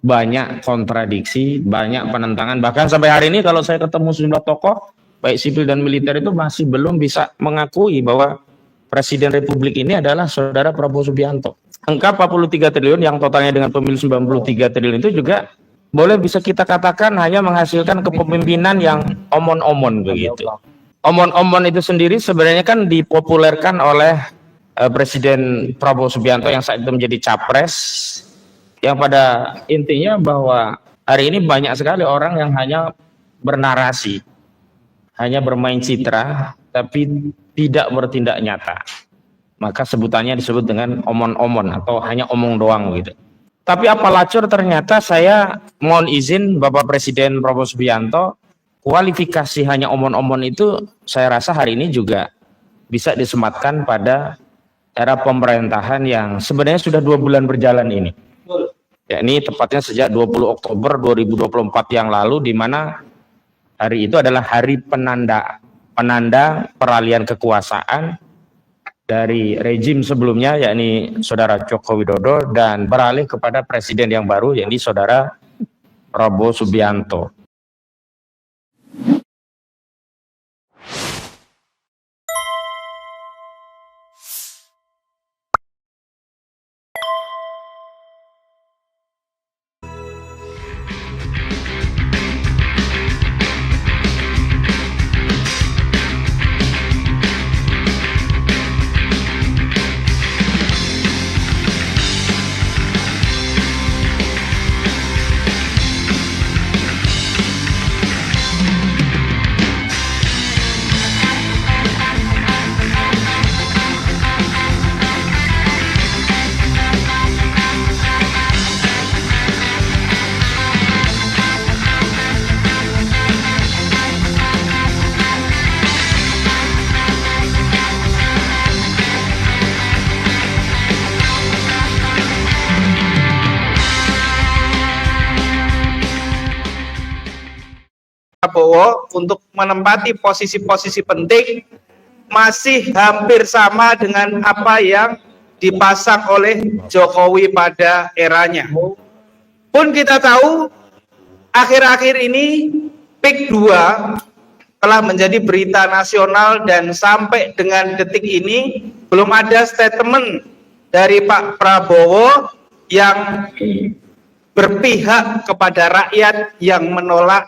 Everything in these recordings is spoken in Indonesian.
banyak kontradiksi, banyak penentangan. Bahkan sampai hari ini kalau saya ketemu sejumlah tokoh, baik sipil dan militer itu masih belum bisa mengakui bahwa Presiden Republik ini adalah saudara Prabowo Subianto. Angka 43 triliun yang totalnya dengan pemilu 93 triliun itu juga boleh bisa kita katakan hanya menghasilkan kepemimpinan yang omon-omon begitu. Omon-omon itu sendiri sebenarnya kan dipopulerkan oleh Presiden Prabowo Subianto yang saat itu menjadi capres, yang pada intinya bahwa hari ini banyak sekali orang yang hanya bernarasi, hanya bermain citra, tapi tidak bertindak nyata. Maka sebutannya disebut dengan omon-omon atau hanya omong doang gitu. Tapi apa lacur ternyata saya mohon izin Bapak Presiden Prabowo Subianto, kualifikasi hanya omon-omon itu saya rasa hari ini juga bisa disematkan pada era pemerintahan yang sebenarnya sudah 2 bulan berjalan ini. Ya, ini tepatnya sejak 20 Oktober 2024 yang lalu, di mana hari itu adalah hari penanda peralihan kekuasaan dari rejim sebelumnya, yakni Saudara Joko Widodo, dan beralih kepada presiden yang baru, yakni Saudara Prabowo Subianto. Prabowo untuk menempati posisi-posisi penting masih hampir sama dengan apa yang dipasang oleh Jokowi pada eranya. Pun kita tahu akhir-akhir ini PIK 2 telah menjadi berita nasional dan sampai dengan detik ini belum ada statement dari Pak Prabowo yang berpihak kepada rakyat yang menolak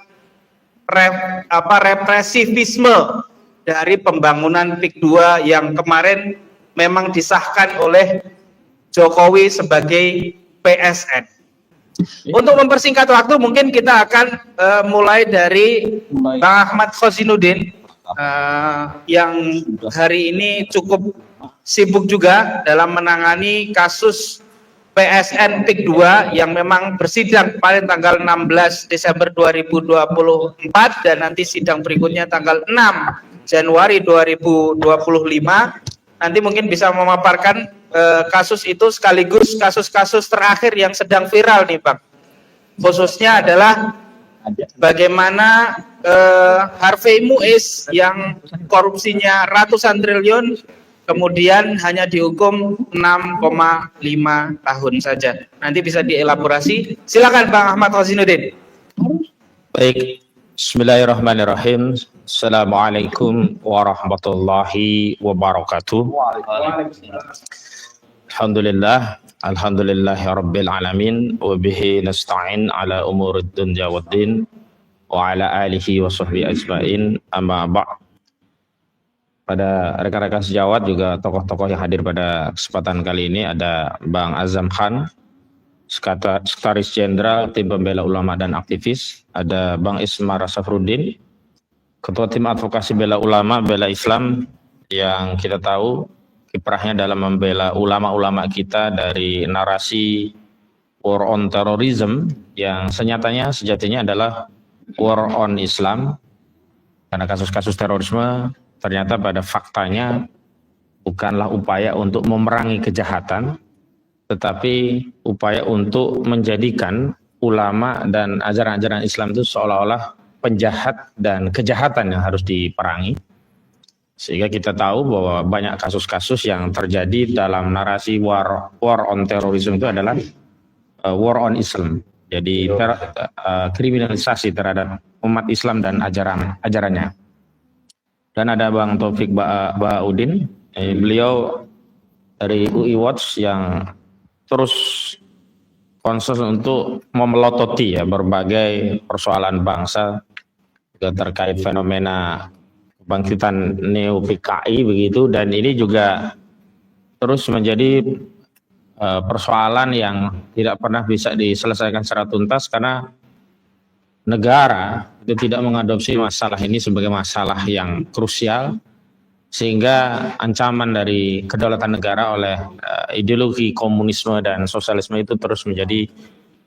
represivisme dari pembangunan PIK 2 yang kemarin memang disahkan oleh Jokowi sebagai PSN. Untuk mempersingkat waktu, mungkin kita akan mulai dari Bang Ahmad Khozinuddin yang hari ini cukup sibuk juga dalam menangani kasus PSN PIK 2 yang memang bersidang paling tanggal 16 Desember 2024 dan nanti sidang berikutnya tanggal 6 Januari 2025. Nanti mungkin bisa memaparkan kasus itu sekaligus kasus-kasus terakhir yang sedang viral nih Bang. Khususnya adalah bagaimana Harvey Muiz yang korupsinya ratusan triliun kemudian hanya dihukum 6,5 tahun saja. Nanti bisa dielaborasi. Silakan Bang Ahmad Khozinuddin. Baik, bismillahirrahmanirrahim. Assalamualaikum warahmatullahi wabarakatuh. Alhamdulillahi rabbil alamin wa bihi nasta'in ala umurid dunya waddin wa ala alihi wa sahbihi ajma'in, amma ba'd. Pada rekan-rekan sejawat juga tokoh-tokoh yang hadir pada kesempatan kali ini ada Bang Azam Khan, Sekretaris Jenderal Tim Pembela Ulama dan Aktivis, ada Bang Ismar Safruddin, Ketua Tim Advokasi Bela Ulama, Bela Islam, yang kita tahu kiprahnya dalam membela ulama-ulama kita dari narasi war on terrorism yang sejatinya adalah war on Islam, karena kasus-kasus terorisme ternyata pada faktanya bukanlah upaya untuk memerangi kejahatan, tetapi upaya untuk menjadikan ulama dan ajaran-ajaran Islam itu seolah-olah penjahat dan kejahatan yang harus diperangi. Sehingga kita tahu bahwa banyak kasus-kasus yang terjadi dalam narasi war on terrorism itu adalah war on Islam, Jadi kriminalisasi terhadap umat Islam dan ajarannya. Dan ada Bang Taufik Baudin, beliau dari UI Watch yang terus concern untuk memelototi ya berbagai persoalan bangsa terkait fenomena kebangkitan Neo PKI begitu, dan ini juga terus menjadi persoalan yang tidak pernah bisa diselesaikan secara tuntas karena negara itu tidak mengadopsi masalah ini sebagai masalah yang krusial, sehingga ancaman dari kedaulatan negara oleh ideologi komunisme dan sosialisme itu terus menjadi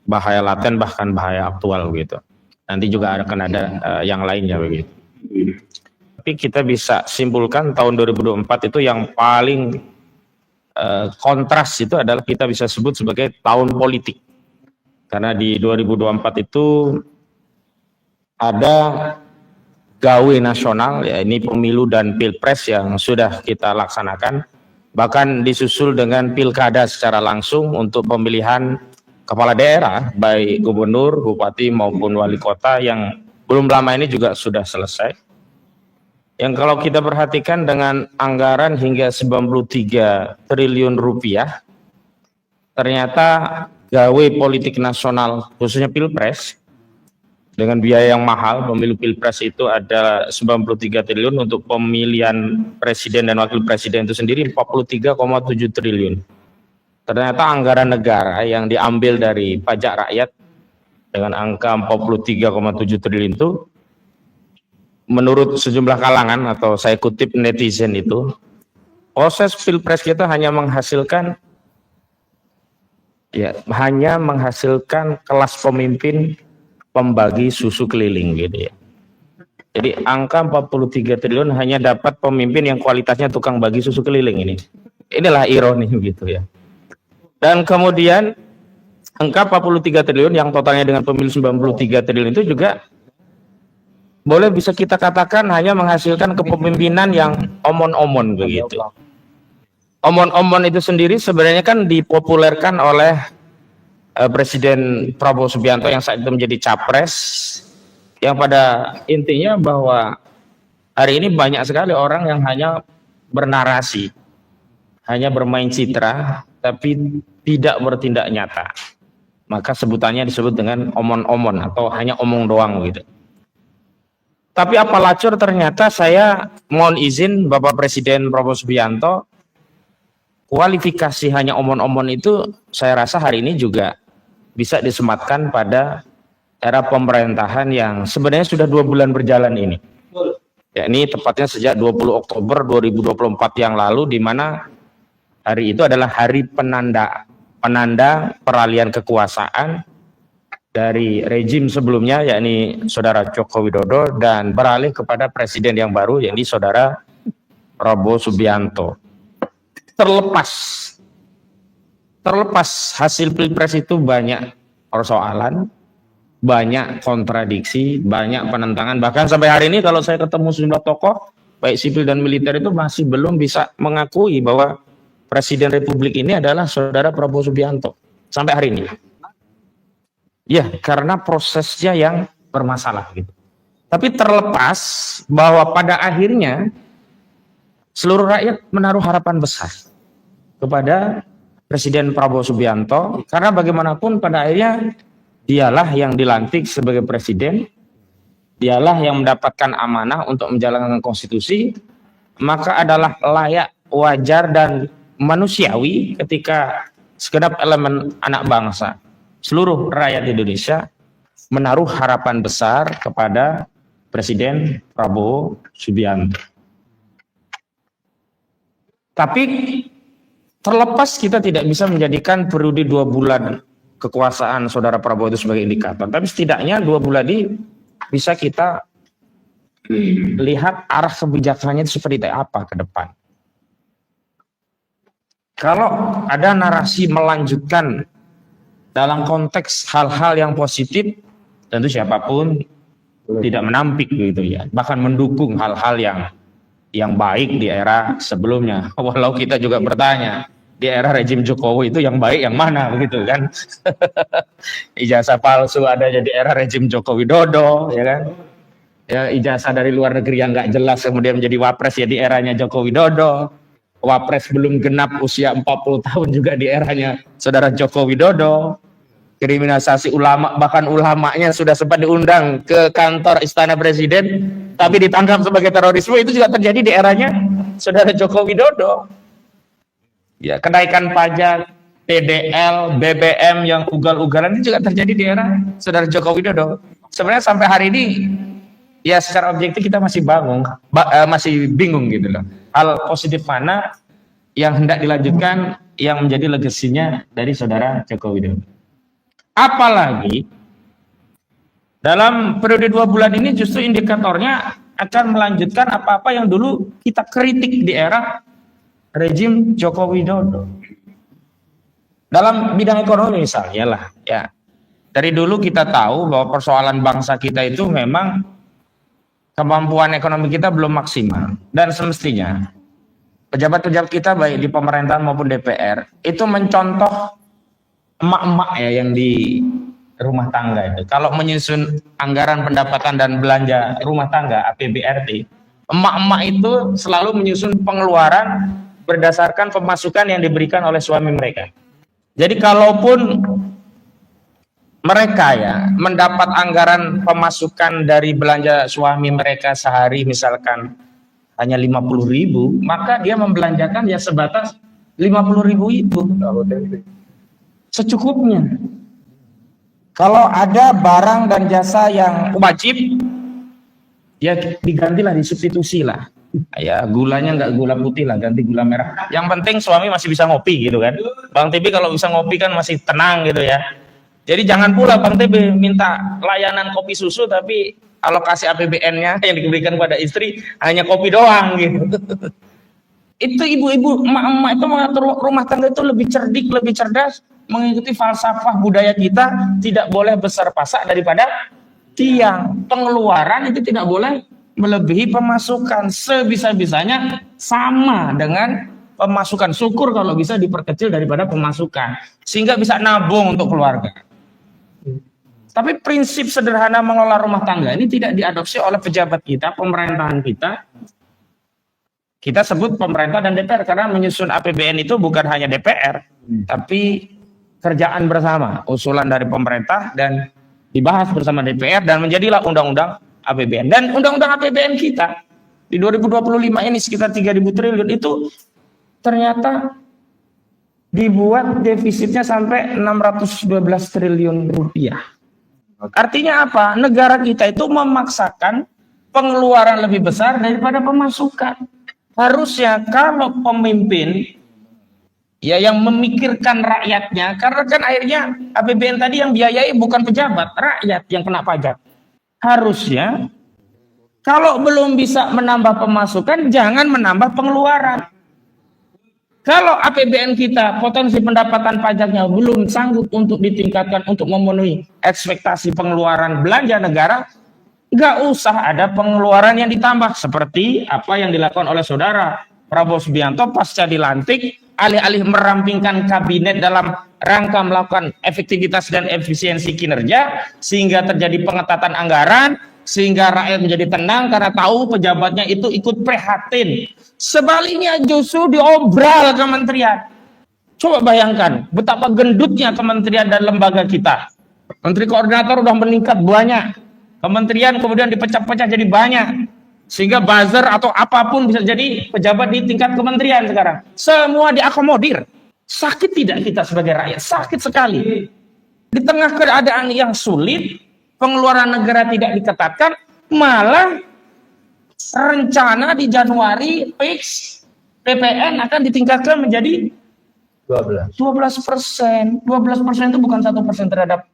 bahaya laten bahkan bahaya aktual begitu. Nanti juga akan ada yang lainnya begitu. Tapi kita bisa simpulkan tahun 2024 itu yang paling kontras itu adalah kita bisa sebut sebagai tahun politik. Karena di 2024 itu ada gawe nasional, ya ini pemilu dan pilpres yang sudah kita laksanakan, bahkan disusul dengan pilkada secara langsung untuk pemilihan kepala daerah baik gubernur, bupati maupun wali kota yang belum lama ini juga sudah selesai. Yang kalau kita perhatikan dengan anggaran hingga 93 triliun rupiah, ternyata gawe politik nasional khususnya pilpres dengan biaya yang mahal. Pemilu pilpres itu ada 93 triliun, untuk pemilihan presiden dan wakil presiden itu sendiri 43,7 triliun. Ternyata anggaran negara yang diambil dari pajak rakyat dengan angka 43,7 triliun itu, menurut sejumlah kalangan atau saya kutip netizen itu, proses pilpres kita hanya menghasilkan kelas pemimpin pembagi susu keliling gitu ya. Jadi angka 43 triliun hanya dapat pemimpin yang kualitasnya tukang bagi susu keliling ini. Inilah ironi gitu ya. Dan kemudian angka 43 triliun yang totalnya dengan pemilu 93 triliun itu juga boleh bisa kita katakan hanya menghasilkan kepemimpinan yang omon-omon begitu. Omon-omon itu sendiri sebenarnya kan dipopulerkan oleh Presiden Prabowo Subianto yang saat itu menjadi capres, yang pada intinya bahwa hari ini banyak sekali orang yang hanya bernarasi, hanya bermain citra, tapi tidak bertindak nyata. Maka sebutannya disebut dengan omon-omon atau hanya omong doang gitu. Tapi apa lacur, ternyata saya mohon izin Bapak Presiden Prabowo Subianto, kualifikasi hanya omon-omon itu saya rasa hari ini juga bisa disematkan pada era pemerintahan yang sebenarnya sudah 2 bulan berjalan ini. Ya, ini tepatnya sejak 20 Oktober 2024 yang lalu, di mana hari itu adalah hari penanda peralihan kekuasaan dari rejim sebelumnya, yakni Saudara Joko Widodo, dan beralih kepada presiden yang baru, yakni Saudara Prabowo Subianto. Terlepas hasil pilpres itu banyak persoalan, banyak kontradiksi, banyak penentangan. Bahkan sampai hari ini kalau saya ketemu sejumlah tokoh, baik sipil dan militer, itu masih belum bisa mengakui bahwa Presiden Republik ini adalah Saudara Prabowo Subianto sampai hari ini. Ya, karena prosesnya yang bermasalah gitu. Tapi terlepas bahwa pada akhirnya seluruh rakyat menaruh harapan besar kepada Presiden Prabowo Subianto, karena bagaimanapun pada akhirnya dialah yang dilantik sebagai presiden, dialah yang mendapatkan amanah untuk menjalankan konstitusi, maka adalah layak, wajar, dan manusiawi ketika segenap elemen anak bangsa, seluruh rakyat Indonesia menaruh harapan besar kepada Presiden Prabowo Subianto. Tapi terlepas kita tidak bisa menjadikan periode 2 bulan kekuasaan Saudara Prabowo itu sebagai indikator, tapi setidaknya 2 bulan ini bisa kita lihat arah kebijakannya itu seperti apa ke depan. Kalau ada narasi melanjutkan dalam konteks hal-hal yang positif, tentu siapapun tidak menampik gitu ya, bahkan mendukung hal-hal yang baik di era sebelumnya. Walau kita juga bertanya, di era rejim Jokowi itu yang baik yang mana begitu kan. Ijazah palsu ada di era rejim Joko Widodo, ya kan. Ya, ijazah dari luar negeri yang nggak jelas kemudian menjadi wapres ya di eranya Joko Widodo. Wapres belum genap usia 40 tahun juga di eranya saudara Joko Widodo. Kriminalisasi ulama, bahkan ulamanya sudah sempat diundang ke kantor Istana Presiden tapi ditangkap sebagai terorisme, itu juga terjadi di eranya saudara Joko Widodo. Ya, kenaikan pajak TDL, BBM yang ugal-ugalan itu juga terjadi di era saudara Joko Widodo. Sebenarnya sampai hari ini ya secara objektif kita masih masih bingung gitu loh. Hal positif mana yang hendak dilanjutkan yang menjadi legasinya dari saudara Joko Widodo. Apalagi dalam periode 2 bulan ini justru indikatornya akan melanjutkan apa-apa yang dulu kita kritik di era rejim Joko Widodo. Dalam bidang ekonomi misalnya lah, ya. Dari dulu kita tahu bahwa persoalan bangsa kita itu memang kemampuan ekonomi kita belum maksimal, dan semestinya pejabat-pejabat kita baik di pemerintahan maupun DPR itu mencontoh emak-emak ya yang di rumah tangga itu. Kalau menyusun anggaran pendapatan dan belanja rumah tangga APBRT, emak-emak itu selalu menyusun pengeluaran berdasarkan pemasukan yang diberikan oleh suami mereka. Jadi kalaupun mereka ya mendapat anggaran pemasukan dari belanja suami mereka sehari misalkan hanya 50.000, maka dia membelanjakan ya sebatas 50.000 itu secukupnya. Kalau ada barang dan jasa yang wajib ya digantilah, disubstitusi lah. Ya gulanya nggak gula putih lah, ganti gula merah. Yang penting suami masih bisa ngopi gitu kan. Bang TB kalau bisa ngopi kan masih tenang gitu ya. Jadi jangan pula Bang TB minta layanan kopi susu tapi alokasi APBN-nya yang diberikan kepada istri hanya kopi doang gitu. Itu ibu-ibu, emak-emak itu mengatur rumah tangga itu lebih cerdik, lebih cerdas, mengikuti falsafah budaya kita, tidak boleh besar pasak daripada tiang. Pengeluaran itu tidak boleh melebihi pemasukan, sebisa-bisanya sama dengan pemasukan. Syukur kalau bisa diperkecil daripada pemasukan sehingga bisa nabung untuk keluarga. Tapi prinsip sederhana mengelola rumah tangga ini tidak diadopsi oleh pejabat kita, pemerintahan kita. Kita sebut pemerintah dan DPR karena menyusun APBN itu bukan hanya DPR, tapi kerjaan bersama, usulan dari pemerintah dan dibahas bersama DPR dan menjadilah undang-undang APBN. Dan undang-undang APBN kita di 2025 ini sekitar 3.000 triliun itu ternyata dibuat defisitnya sampai 612 triliun rupiah. Artinya apa? Negara kita itu memaksakan pengeluaran lebih besar daripada pemasukan. Harusnya kalau pemimpin ya yang memikirkan rakyatnya, karena kan akhirnya APBN tadi yang biayai bukan pejabat, rakyat yang kena pajak. Harusnya kalau belum bisa menambah pemasukan, jangan menambah pengeluaran. Kalau APBN kita potensi pendapatan pajaknya belum sanggup untuk ditingkatkan untuk memenuhi ekspektasi pengeluaran belanja negara, nggak usah ada pengeluaran yang ditambah seperti apa yang dilakukan oleh saudara Prabowo Subianto pasca dilantik, alih-alih merampingkan kabinet dalam rangka melakukan efektivitas dan efisiensi kinerja sehingga terjadi pengetatan anggaran, sehingga rakyat menjadi tenang karena tahu pejabatnya itu ikut prihatin. Sebaliknya justru diobral kementerian. Coba bayangkan betapa gendutnya kementerian dan lembaga kita. Menteri koordinator udah meningkat banyak. Kementerian kemudian dipecah-pecah jadi banyak. Sehingga buzzer atau apapun bisa jadi pejabat di tingkat kementerian sekarang. Semua diakomodir. Sakit tidak kita sebagai rakyat? Sakit sekali. Di tengah keadaan yang sulit, pengeluaran negara tidak diketatkan, malah rencana di Januari fix PPN akan ditingkatkan menjadi 12%. 12% itu bukan 1% terhadap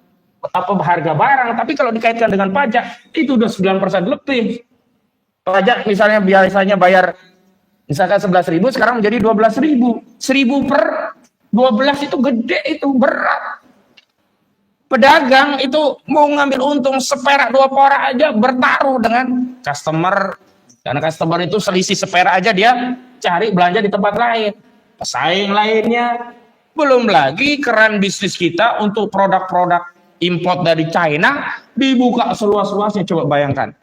apa harga barang, tapi kalau dikaitkan dengan pajak itu udah 9% lebih. Pajak misalnya biasanya bayar misalkan 11.000 sekarang menjadi 12.000. 1.000 per 12 itu gede, itu berat. Pedagang itu mau ngambil untung seperak 2 perak aja bertaruh dengan customer. Karena customer itu selisih seperak aja dia cari belanja di tempat lain. pesaing lainnya. Belum lagi keran bisnis kita untuk produk-produk import dari China dibuka seluas-luasnya. Coba bayangkan,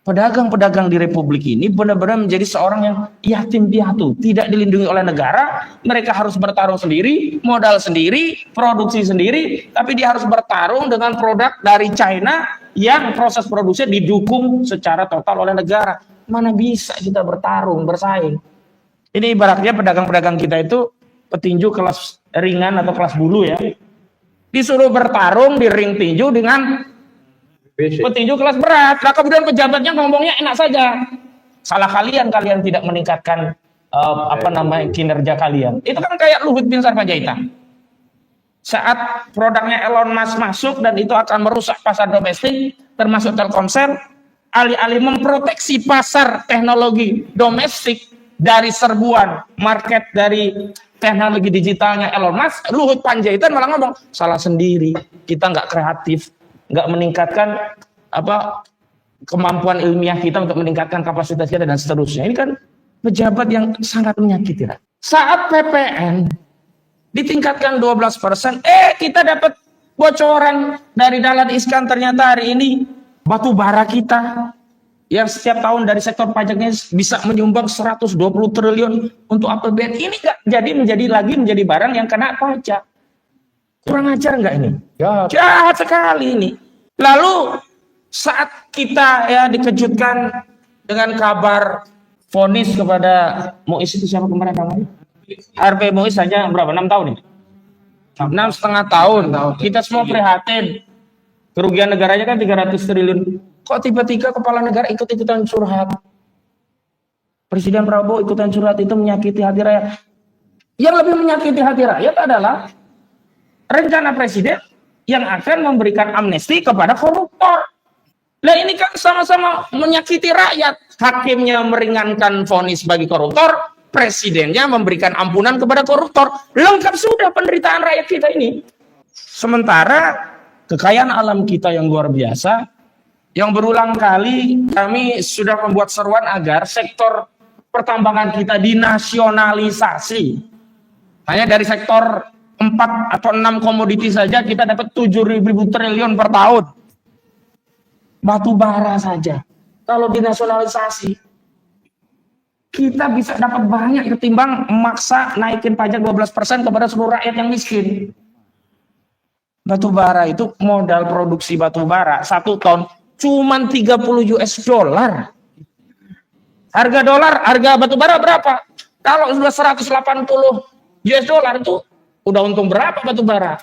pedagang-pedagang di Republik ini benar-benar menjadi seorang yang yatim piatu, tidak dilindungi oleh negara. Mereka harus bertarung sendiri, modal sendiri, produksi sendiri, tapi dia harus bertarung dengan produk dari China yang proses produksinya didukung secara total oleh negara. Mana bisa kita bertarung, bersaing? Ini ibaratnya pedagang-pedagang kita itu petinju kelas ringan atau kelas bulu ya, disuruh bertarung di ring tinju dengan petinju kelas berat. Nah, kemudian pejabatnya ngomongnya enak saja. Salah kalian tidak meningkatkan kinerja kalian. Itu kan kayak Luhut bin Sarpanjaitan. Saat produknya Elon Musk masuk dan itu akan merusak pasar domestik, termasuk Telkomsel, alih-alih memproteksi pasar teknologi domestik dari serbuan market dari teknologi digitalnya Elon Musk, Luhut Panjaitan malah ngomong salah sendiri, kita nggak kreatif, nggak meningkatkan kemampuan ilmiah kita untuk meningkatkan kapasitas kita dan seterusnya. Ini kan pejabat yang sangat menyakiti. Saat PPN ditingkatkan 12%, kita dapat bocoran dari Dahlan Iskan, ternyata hari ini batu bara kita yang setiap tahun dari sektor pajaknya bisa menyumbang 120 triliun untuk APBN, ini nggak menjadi barang yang kena pajak. Kurang ajar nggak ini? Jahat sekali ini. Lalu saat kita dikejutkan dengan kabar vonis kepada Muiz, itu siapa kemarin namanya? Harvey Muiz saja berapa? 6 tahun ini? 6,5 tahun. Kita semua prihatin. Kerugian negaranya kan 300 triliun. Kok tiba-tiba kepala negara ikut-ikutan curhat? Presiden Prabowo ikutan curhat, itu menyakiti hati rakyat. Yang lebih menyakiti hati rakyat adalah rencana presiden yang akan memberikan amnesti kepada koruptor. Nah, ini kan sama-sama menyakiti rakyat. Hakimnya meringankan vonis bagi koruptor, presidennya memberikan ampunan kepada koruptor. Lengkap sudah penderitaan rakyat kita ini. Sementara kekayaan alam kita yang luar biasa, yang berulang kali kami sudah membuat seruan agar sektor pertambangan kita dinasionalisasi. Hanya dari sektor 4 atau 6 komoditi saja kita dapat 7.000 triliun per tahun. Batu bara saja. Kalau dinasionalisasi, kita bisa dapat banyak ketimbang memaksa naikin pajak 12% kepada seluruh rakyat yang miskin. Batu bara itu, modal produksi batu bara 1 ton cuman 30 US dollar. Harga batu bara berapa? Kalau sudah 180 US dollar itu udah untung berapa batu bara?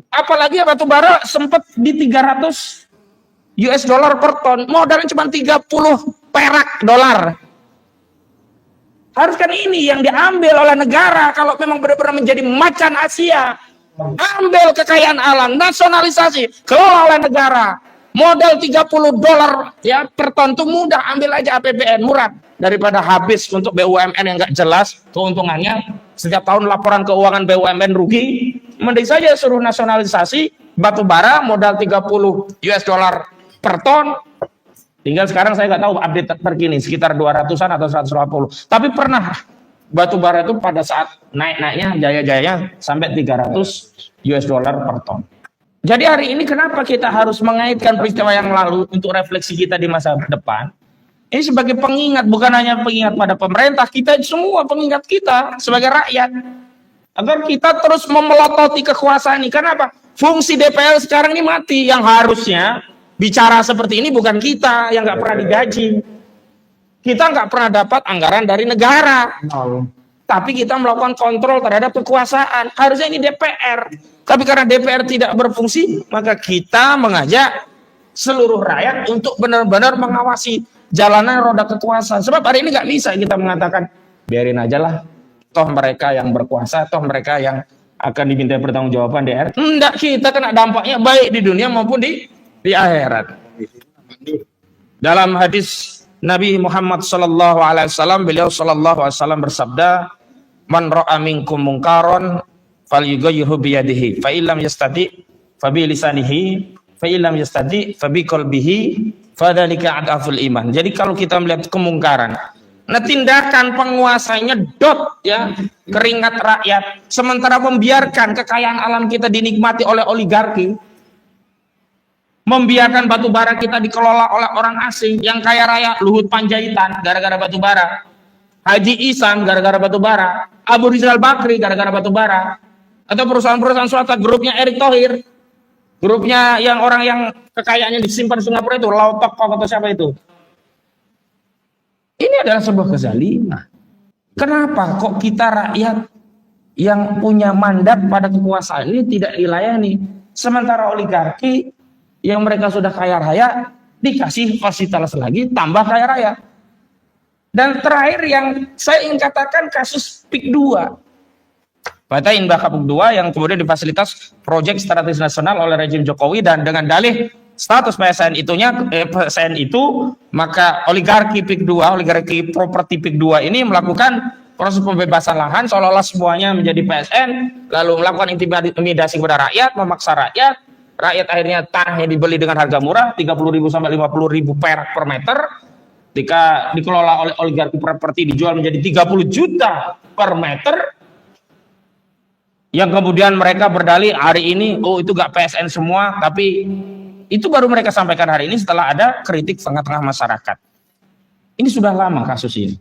Apalagi batu bara sempat di 300 US dollar per ton, modalnya cuma 30 perak dolar. Harus kan ini yang diambil oleh negara kalau memang benar-benar menjadi macan Asia. Ambil kekayaan alam, nasionalisasi, kelola oleh negara. Modal 30 dolar ya per ton itu mudah, ambil aja APBN murah daripada habis untuk BUMN yang nggak jelas keuntungannya. Setiap tahun laporan keuangan BUMN rugi, mending saja suruh nasionalisasi batu bara modal 30 US dollar per ton. Tinggal sekarang saya nggak tahu update terkini sekitar 200-an atau 150. Tapi pernah batu bara itu pada saat naik-naiknya jaya-jayanya sampai 300 US dollar per ton. Jadi hari ini kenapa kita harus mengaitkan peristiwa yang lalu untuk refleksi kita di masa depan? Ini sebagai pengingat, bukan hanya pengingat pada pemerintah, kita semua pengingat kita sebagai rakyat. Agar kita terus memelototi kekuasaan ini. Kenapa? Fungsi DPR sekarang ini mati. Yang harusnya bicara seperti ini bukan kita yang nggak pernah digaji. Kita nggak pernah dapat anggaran dari negara. Tapi kita melakukan kontrol terhadap kekuasaan. Harusnya ini DPR. Tapi karena DPR tidak berfungsi, maka kita mengajak seluruh rakyat untuk benar-benar mengawasi jalanan roda kekuasaan. Sebab hari ini nggak bisa kita mengatakan, biarin aja lah. Toh mereka yang berkuasa, toh mereka yang akan diminta pertanggungjawaban DR. Enggak, kita kena dampaknya baik di dunia maupun di akhirat. Dalam hadis Nabi Muhammad SAW, beliau SAW bersabda, man ra'a minkum munkaron falyughayyirhu biyadihi fa illam yastati fa bi lisanihi fa illam yastati fa bi qalbihi fadzalika adaful iman. Jadi kalau kita melihat kemungkaran, Nah, tindakan penguasanya dot ya, keringat rakyat, sementara membiarkan kekayaan alam kita dinikmati oleh oligarki, membiarkan batu bara kita dikelola oleh orang asing yang kaya raya. Luhut Panjaitan gara-gara batu bara, Haji Ihsan gara-gara batu bara, Abu Rizal Bakri gara-gara batu bara, atau perusahaan-perusahaan swasta, grupnya Erick Thohir, grupnya yang orang yang kekayaannya disimpan di Singapura itu, Lau Tok Kok atau siapa itu. Ini adalah sebuah kezaliman. Kenapa kok kita rakyat yang punya mandat pada kekuasaan ini tidak dilayani, sementara oligarki yang mereka sudah kaya raya dikasih fasilitas lagi tambah kaya raya. Dan terakhir yang saya ingin katakan kasus PIK 2. Partai Indah Kapuk 2 yang kemudian difasilitas proyek strategis nasional oleh rejim Jokowi, dan dengan dalih status PSN PSN itu, maka oligarki PIK 2, oligarki properti PIK 2 ini melakukan proses pembebasan lahan seolah-olah semuanya menjadi PSN, lalu melakukan intimidasi kepada rakyat, memaksa rakyat akhirnya tanahnya dibeli dengan harga murah 30.000 sampai 50.000 perak per meter. Ketika dikelola oleh oligarki properti dijual menjadi 30 juta per meter, yang kemudian mereka berdalih hari ini, oh itu gak PSN semua, tapi itu baru mereka sampaikan hari ini setelah ada kritik tengah-tengah masyarakat. Ini sudah lama kasus ini.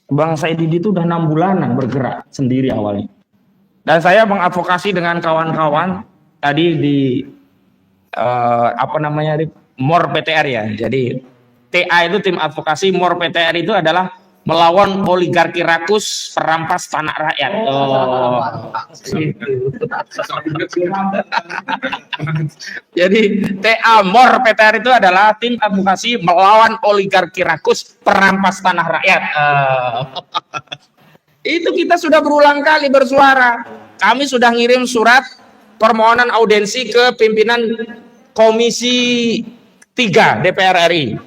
Bang Said Didu itu udah 6 bulanan bergerak sendiri awalnya. Dan saya mengadvokasi dengan kawan-kawan tadi di MOR PTR ya. Jadi TA itu tim advokasi, MOR PTR itu adalah melawan oligarki rakus perampas tanah rakyat. Jadi TA MOR PTR itu adalah tim advokasi melawan oligarki rakus perampas tanah rakyat. Itu kita sudah berulang kali bersuara. Kami sudah ngirim surat permohonan audiensi ke pimpinan Komisi 3 DPR RI.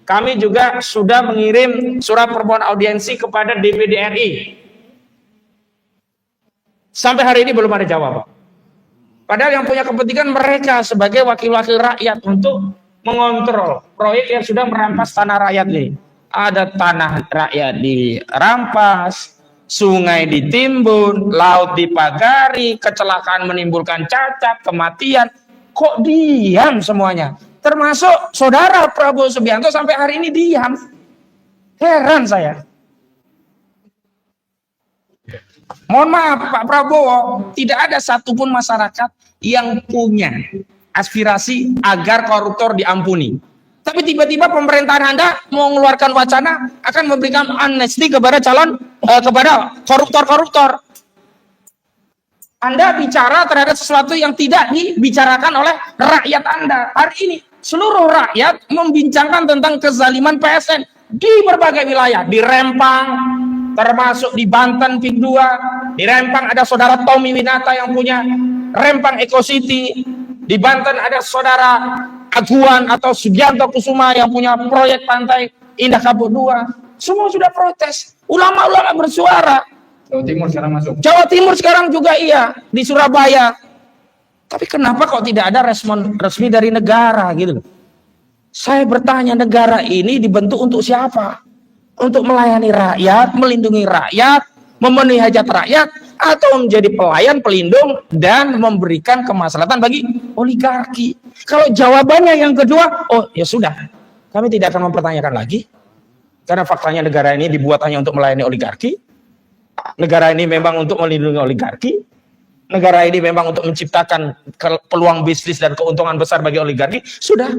Kami juga sudah mengirim surat permohonan audiensi kepada DPD RI. Sampai hari ini belum ada jawaban. Padahal yang punya kepentingan mereka sebagai wakil-wakil rakyat untuk mengontrol proyek yang sudah merampas tanah rakyat nih. Ada tanah rakyat dirampas, sungai ditimbun, laut dipagari, kecelakaan menimbulkan cacat, kematian. Kok diam semuanya? Termasuk saudara Prabowo Subianto sampai hari ini diam. Heran saya. Mohon maaf Pak Prabowo, tidak ada satupun masyarakat yang punya aspirasi agar koruptor diampuni. Tapi tiba-tiba pemerintahan Anda mau mengeluarkan wacana akan memberikan amnesti kepada kepada koruptor-koruptor. Anda bicara terhadap sesuatu yang tidak dibicarakan oleh rakyat Anda. Hari ini seluruh rakyat membincangkan tentang kezaliman PSN di berbagai wilayah. Di Rempang, termasuk di Banten PIK 2. Di Rempang ada saudara Tommy Winata yang punya Rempang Eco City. Di Banten ada saudara Aguan atau Sugianto Kusuma yang punya proyek pantai Indah Kapuk 2. Semua sudah protes. Ulama-ulama bersuara. Jawa Timur sekarang masuk. Jawa Timur sekarang juga iya, di Surabaya. Tapi kenapa kok tidak ada respon resmi dari negara gitu loh. Saya bertanya, negara ini dibentuk untuk siapa? Untuk melayani rakyat, melindungi rakyat, memenuhi hajat rakyat, atau menjadi pelayan, pelindung, dan memberikan kemaslahatan bagi oligarki? Kalau jawabannya yang kedua, oh ya sudah, kami tidak akan mempertanyakan lagi. Karena faktanya negara ini dibuat hanya untuk melayani oligarki. Negara ini memang untuk melindungi oligarki. Negara ini memang untuk menciptakan peluang bisnis dan keuntungan besar bagi oligarki. Sudah,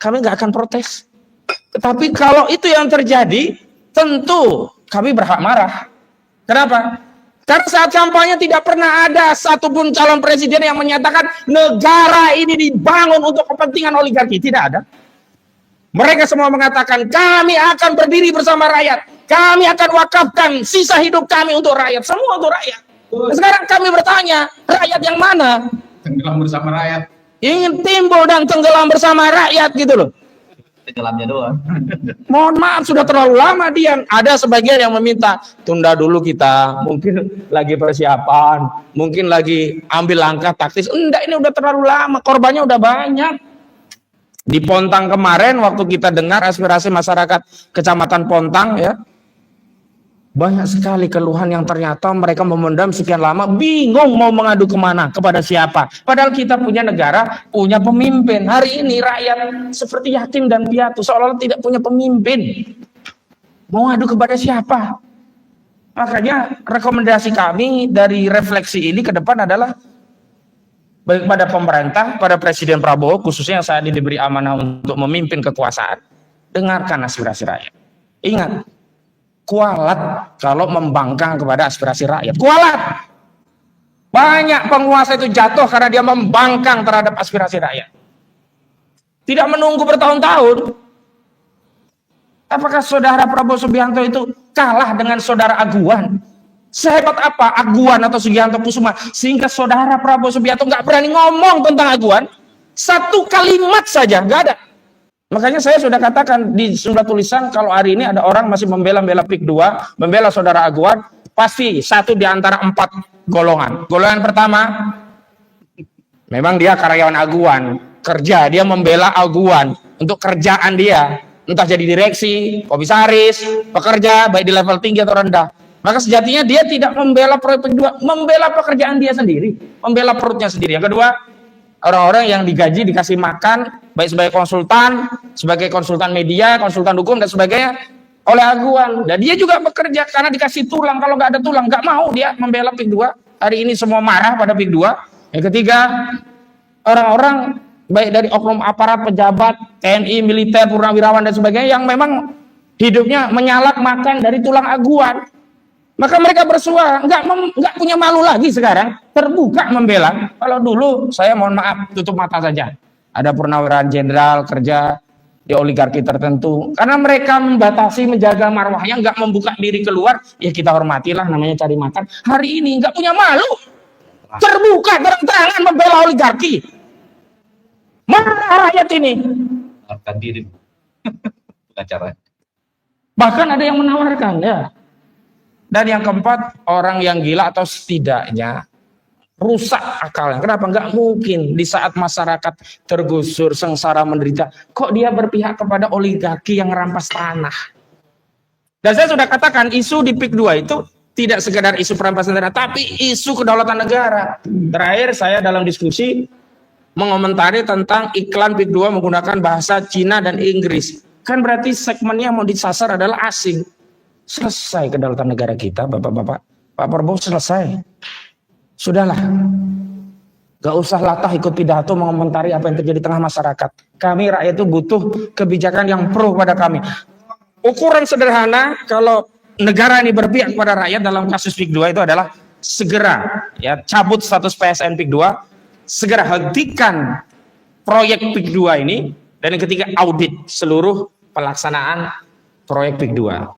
kami nggak akan protes. Tetapi kalau itu yang terjadi, tentu kami berhak marah. Kenapa? Karena saat kampanye tidak pernah ada satupun calon presiden yang menyatakan negara ini dibangun untuk kepentingan oligarki. Tidak ada. Mereka semua mengatakan kami akan berdiri bersama rakyat. Kami akan wakafkan sisa hidup kami untuk rakyat. Semua untuk rakyat. Sekarang kami bertanya, rakyat yang mana? Tenggelam bersama rakyat. Ingin timbul dan tenggelam bersama rakyat gitu loh. Tenggelamnya doang. Mohon maaf, sudah terlalu lama diam. Ada sebagian yang meminta, tunda dulu kita. Mungkin lagi persiapan. Mungkin lagi ambil langkah taktis. Enggak, ini udah terlalu lama. Korbannya udah banyak. Di Pontang kemarin waktu kita dengar aspirasi masyarakat Kecamatan Pontang ya, banyak sekali keluhan yang ternyata mereka memendam sekian lama, bingung mau mengadu kemana, kepada siapa. Padahal kita punya negara, punya pemimpin. Hari ini rakyat seperti yatim dan piatu, seolah-olah tidak punya pemimpin. Mau ngadu kepada siapa? Makanya rekomendasi kami dari refleksi ini ke depan adalah baik pada pemerintah, pada Presiden Prabowo khususnya yang saat ini diberi amanah untuk memimpin kekuasaan, dengarkan aspirasi rakyat. Ingat, kualat kalau membangkang kepada aspirasi rakyat. Kualat. Banyak penguasa itu jatuh karena dia membangkang terhadap aspirasi rakyat. Tidak menunggu bertahun-tahun. Apakah saudara Prabowo Subianto itu kalah dengan saudara Aguan? Sehebat apa Aguan atau Sugianto Kusuma sehingga saudara Prabowo Subianto nggak berani ngomong tentang Aguan? Satu kalimat saja nggak ada. Makanya saya sudah katakan di sejumlah tulisan, kalau hari ini ada orang masih membela PIK 2, membela saudara Aguan, pasti satu di antara 4 golongan. Golongan pertama, memang dia karyawan Aguan, kerja, dia membela Aguan untuk kerjaan dia, entah jadi direksi, komisaris, pekerja, baik di level tinggi atau rendah. Maka sejatinya dia tidak membela proyek PIK 2, membela pekerjaan dia sendiri, membela perutnya sendiri. Yang kedua, orang-orang yang digaji, dikasih makan, baik sebagai konsultan media, konsultan hukum, dan sebagainya, oleh Aguan. Dan dia juga bekerja karena dikasih tulang. Kalau nggak ada tulang, nggak mau dia membela PIK 2. Hari ini semua marah pada PIK 2. Yang ketiga, orang-orang baik dari oknum aparat, pejabat, TNI, militer, purnawirawan, dan sebagainya, yang memang hidupnya menyalak makan dari tulang Aguan. Maka mereka bersuara, nggak punya malu lagi sekarang, terbuka membela. Kalau dulu, saya mohon maaf, tutup mata saja. Ada purnawirawan jenderal kerja di oligarki tertentu, karena mereka membatasi, menjaga marwahnya, nggak membuka diri keluar, ya kita hormatilah, namanya cari makan. Hari ini nggak punya malu, terbuka terang-terangan membela oligarki. Mana rakyat ini? Menawarkan diri pengacara. Bahkan ada yang menawarkan ya. Dan yang keempat, orang yang gila atau setidaknya rusak akalnya. Kenapa? Nggak mungkin di saat masyarakat tergusur, sengsara, menderita, kok dia berpihak kepada oligarki yang rampas tanah. Dan saya sudah katakan, isu di PIK 2 itu tidak sekedar isu perampasan tanah, tapi isu kedaulatan negara. Terakhir saya dalam diskusi mengomentari tentang iklan PIK 2 menggunakan bahasa Cina dan Inggris. Kan berarti segmennya mau disasar adalah asing. Selesai kedaulatan negara kita, bapak-bapak. Pak Prabowo selesai. Sudahlah. Gak usah latah ikut pidato mengomentari apa yang terjadi di tengah masyarakat. Kami rakyat itu butuh kebijakan yang pro pada kami. Ukuran sederhana kalau negara ini berpihak kepada rakyat dalam kasus PIK 2 itu adalah segera ya cabut status PSN PIK 2, segera hentikan proyek PIK 2 ini, dan yang ketiga audit seluruh pelaksanaan proyek PIK 2.